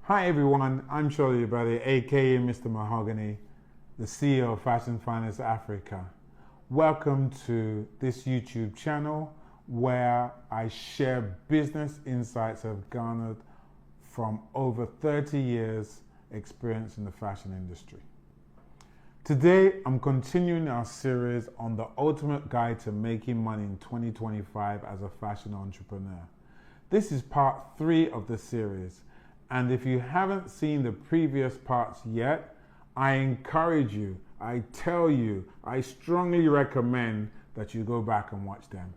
Hi everyone, I'm Shirley Buddy, aka Mr. Mahogany, the CEO of Fashion Finance Africa. Welcome to this YouTube channel where I share business insights I've garnered from over 30 years experience in the fashion industry. Today, I'm continuing our series on the ultimate guide to making money in 2025 as a fashion entrepreneur. This is part 3 of the series. And if you haven't seen the previous parts yet, I encourage you, I tell you, I strongly recommend that you go back and watch them.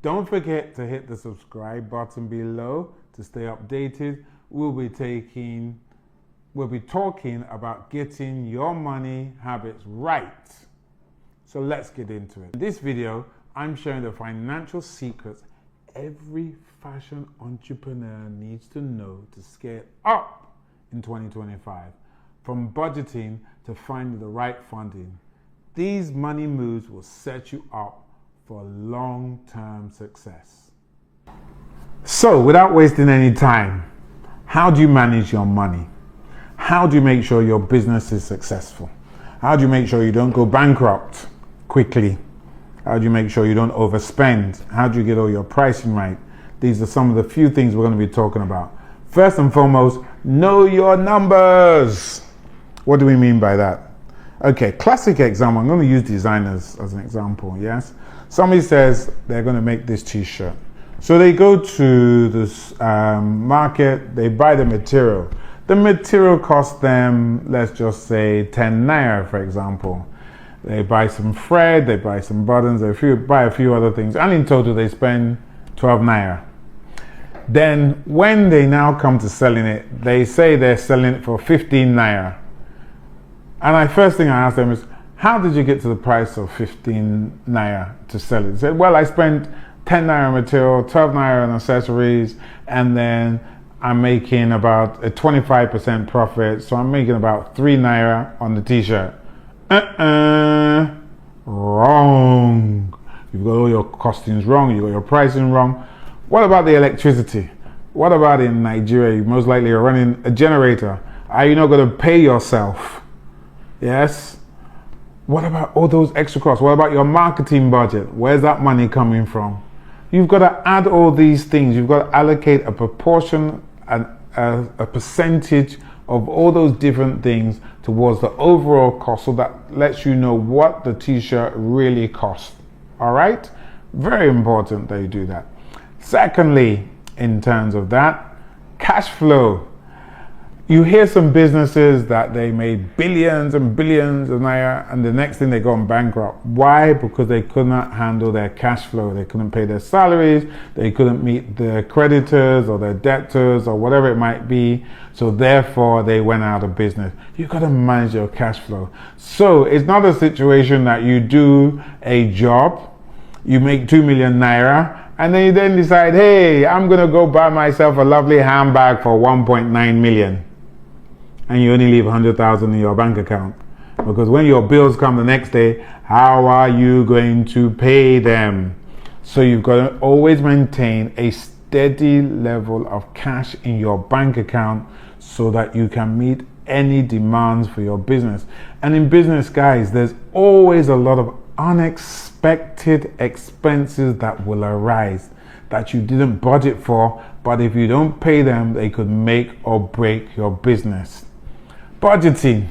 Don't forget to hit the subscribe button below to stay updated. We'll be talking about getting your money habits right. So let's get into it. In this video, I'm sharing the financial secrets every fashion entrepreneur needs to know to scale up in 2025, from budgeting to finding the right funding. These money moves will set you up for long-term success. So, without wasting any time, how do you manage your money? How do you make sure your business is successful? How do you make sure you don't go bankrupt quickly? How do you make sure you don't overspend? How do you get all your pricing right? These are some of the few things we're going to be talking about. First and foremost, know your numbers. What do we mean by that? Okay, classic example. I'm going to use designers as an example, yes? Somebody says they're going to make this t-shirt. So they go to this market, they buy the material. The material costs them, let's just say 10 naira, for example. They buy some thread, they buy some buttons, they buy a few other things, and in total they spend 12 naira. Then when they now come to selling it, they say they're selling it for 15 naira. And first thing I ask them is, how did you get to the price of 15 naira to sell it? They said, well, I spent 10 naira material, 12 naira on accessories, and then I'm making about a 25% profit, so I'm making about 3 naira on the t-shirt. Wrong. You've got all your costings wrong, you've got your pricing wrong. What about the electricity? What about in Nigeria? You most likely are running a generator. Are you not going to pay yourself? Yes? What about all those extra costs? What about your marketing budget? Where's that money coming from? You've got to add all these things. You've got to allocate a proportion and a percentage of all those different things towards the overall cost, so that lets you know what the t-shirt really costs. All right? Very important that you do that. Secondly, in terms of that, cash flow. You hear some businesses that they made billions and billions of naira, and the next thing they go bankrupt. Why? Because they could not handle their cash flow. They couldn't pay their salaries, they couldn't meet their creditors or their debtors or whatever it might be, so therefore they went out of business. You've got to manage your cash flow. So it's not a situation that you do a job, you make 2 million naira, and then you then decide, hey, I'm going to go buy myself a lovely handbag for 1.9 million. And you only leave 100,000 in your bank account. Because when your bills come the next day, how are you going to pay them? So you've got to always maintain a steady level of cash in your bank account so that you can meet any demands for your business. And in business, guys, there's always a lot of unexpected expenses that will arise that you didn't budget for, but if you don't pay them, they could make or break your business. Budgeting.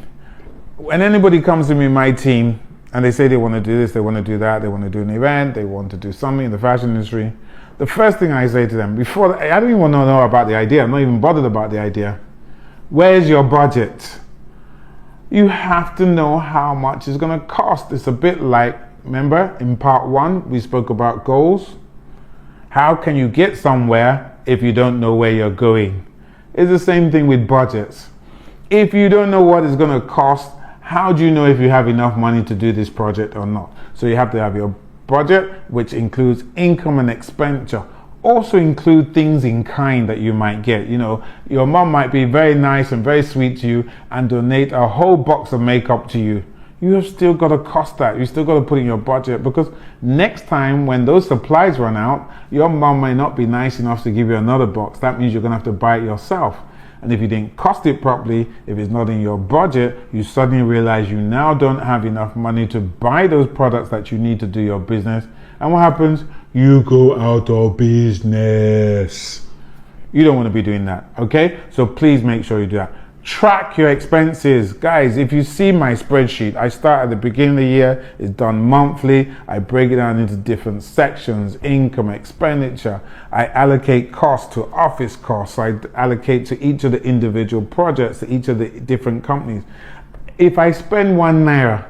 When anybody comes to me, my team, and they say they want to do this, they want to do that, they want to do an event, they want to do something in the fashion industry, the first thing I say to them, I don't even want to know about the idea, I'm not even bothered about the idea. Where's your budget? You have to know how much it's going to cost. It's a bit like, remember, in part 1, we spoke about goals. How can you get somewhere if you don't know where you're going? It's the same thing with budgets. If you don't know what it's going to cost, how do you know if you have enough money to do this project or not? So you have to have your budget, which includes income and expenditure. Also include things in kind that you might get. You know, your mom might be very nice and very sweet to you and donate a whole box of makeup to you. You have still got to cost that. You still got to put in your budget, because next time when those supplies run out, your mom may not be nice enough to give you another box. That means you're going to have to buy it yourself. And if you didn't cost it properly, if it's not in your budget, you suddenly realize you now don't have enough money to buy those products that you need to do your business. And what happens? You go out of business. You don't want to be doing that, okay? So please make sure you do that. Track your expenses. Guys, if you see my spreadsheet, I start at the beginning of the year, it's done monthly. I break it down into different sections, income, expenditure. I allocate costs to office costs. I allocate to each of the individual projects, to each of the different companies. If I spend £1,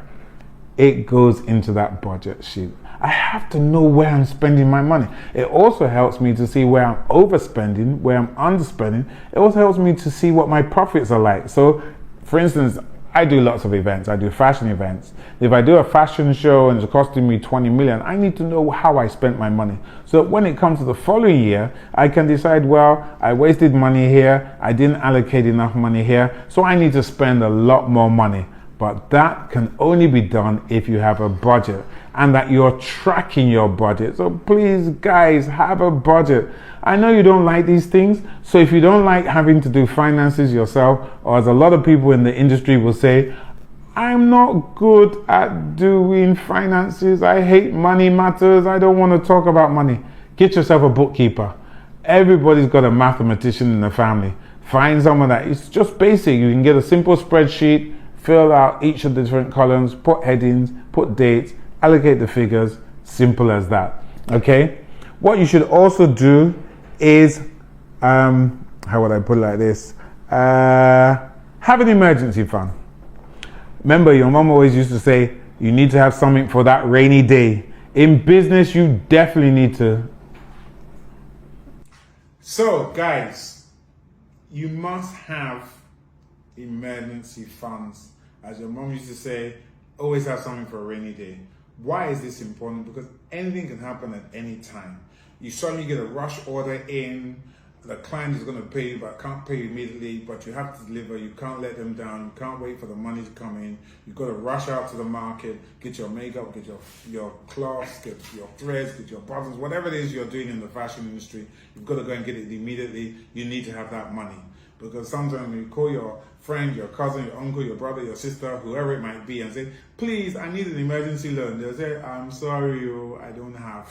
it goes into that budget sheet. I have to know where I'm spending my money. It also helps me to see where I'm overspending, where I'm underspending. It also helps me to see what my profits are like. So, for instance, I do lots of events. I do fashion events. If I do a fashion show and it's costing me 20 million, I need to know how I spent my money. So when it comes to the following year, I can decide, well, I wasted money here. I didn't allocate enough money here. So I need to spend a lot more money. But that can only be done if you have a budget and that you're tracking your budget. So please, guys, have a budget. I know you don't like these things. So if you don't like having to do finances yourself, or as a lot of people in the industry will say, I'm not good at doing finances. I hate money matters. I don't want to talk about money. Get yourself a bookkeeper. Everybody's got a mathematician in the family. Find someone that it's just basic. You can get a simple spreadsheet, fill out each of the different columns, put headings, put dates, allocate the figures, simple as that, okay? What you should also do is, how would I put it like this? Have an emergency fund. Remember, your mom always used to say, you need to have something for that rainy day. In business, you definitely need to. So, guys, you must have emergency funds. As your mom used to say, always have something for a rainy day. Why is this important? Because anything can happen at any time. You suddenly get a rush order in, the client is going to pay you but can't pay you immediately, but you have to deliver, you can't let them down, you can't wait for the money to come in, you've got to rush out to the market, get your makeup, get your cloths, get your threads, get your buttons, whatever it is you're doing in the fashion industry, you've got to go and get it immediately. You need to have that money. Because sometimes when you call your friend, your cousin, your uncle, your brother, your sister, whoever it might be, and say, please, I need an emergency loan. They'll say, I'm sorry, I don't have.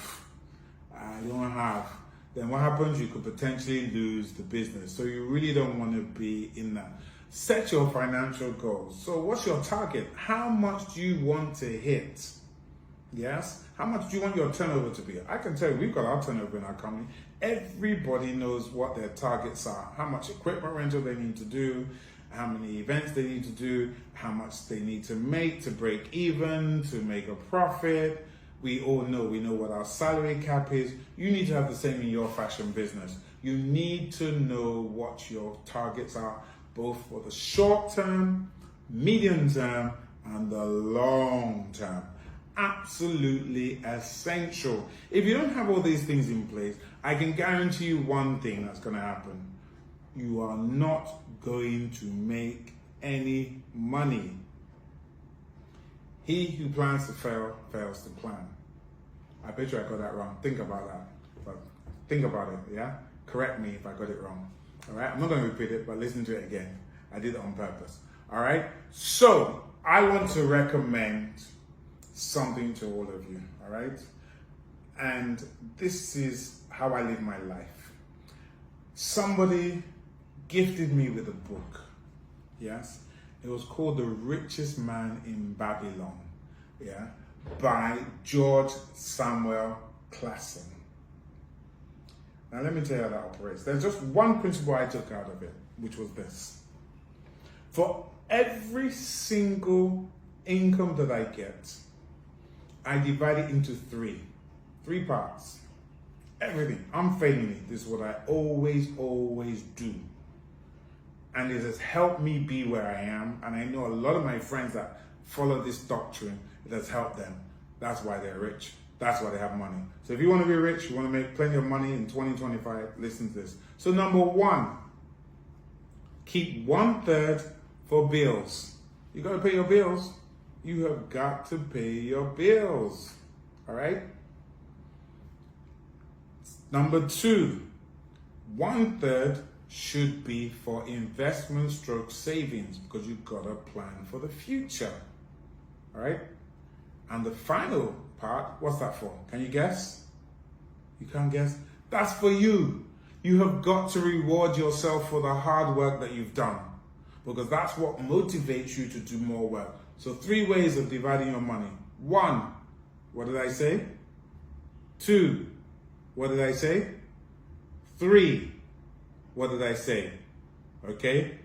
Then what happens? You could potentially lose the business. So you really don't want to be in that. Set your financial goals. So what's your target? How much do you want to hit? Yes? How much do you want your turnover to be? I can tell you, we've got our turnover in our company. Everybody knows what their targets are. How much equipment rental they need to do, how many events they need to do, how much they need to make to break even, to make a profit. We all know, we know what our salary cap is. You need to have the same in your fashion business. You need to know what your targets are, both for the short term, medium term, and the long term. Absolutely essential. If you don't have all these things in place, I can guarantee you one thing that's going to happen. You are not going to make any money. He who plans to fail, fails to plan. I bet you I got that wrong. Think about that. But think about it, yeah? Correct me if I got it wrong. All right? I'm not going to repeat it, but listen to it again. I did it on purpose. All right? So, I want to recommend something to all of you, all right? And this is how I live my life. Somebody gifted me with a book, yes? It was called The Richest Man in Babylon, yeah, by George Samuel Clason. Now let me tell you how that operates. There's just one principle I took out of it, which was this. For every single income that I get, I divide it into three parts. Everything. I'm failing it. This is what I always do. And it has helped me be where I am. And I know a lot of my friends that follow this doctrine, it has helped them. That's why they're rich. That's why they have money. So if you want to be rich, you want to make plenty of money in 2025, listen to this. So number one, keep 1/3 for bills. You got to pay your bills. You have got to pay your bills. All right? Number two, 1/3 should be for investment stroke savings, because you've got to plan for the future. All right? And the final part, what's that for? Can you guess? You can't guess? That's for you. You have got to reward yourself for the hard work that you've done, because that's what motivates you to do more work. So 3 ways of dividing your money. 1, what did I say? 2, what did I say? 3, what did I say? Okay?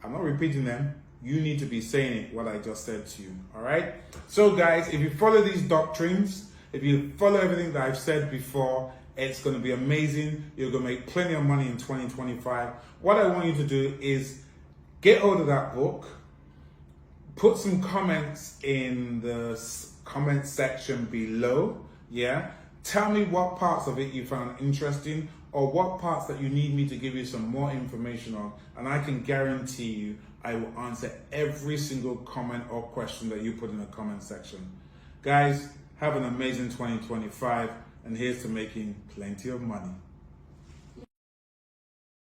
I'm not repeating them. You need to be saying it, what I just said to you. All right? So guys, if you follow these doctrines, if you follow everything that I've said before, it's going to be amazing. You're going to make plenty of money in 2025. What I want you to do is get hold of that book. Put some comments in the comment section below. Yeah? Tell me what parts of it you found interesting, or what parts that you need me to give you some more information on, and I can guarantee you I will answer every single comment or question that you put in the comment section. Guys, have an amazing 2025, and here's to making plenty of money.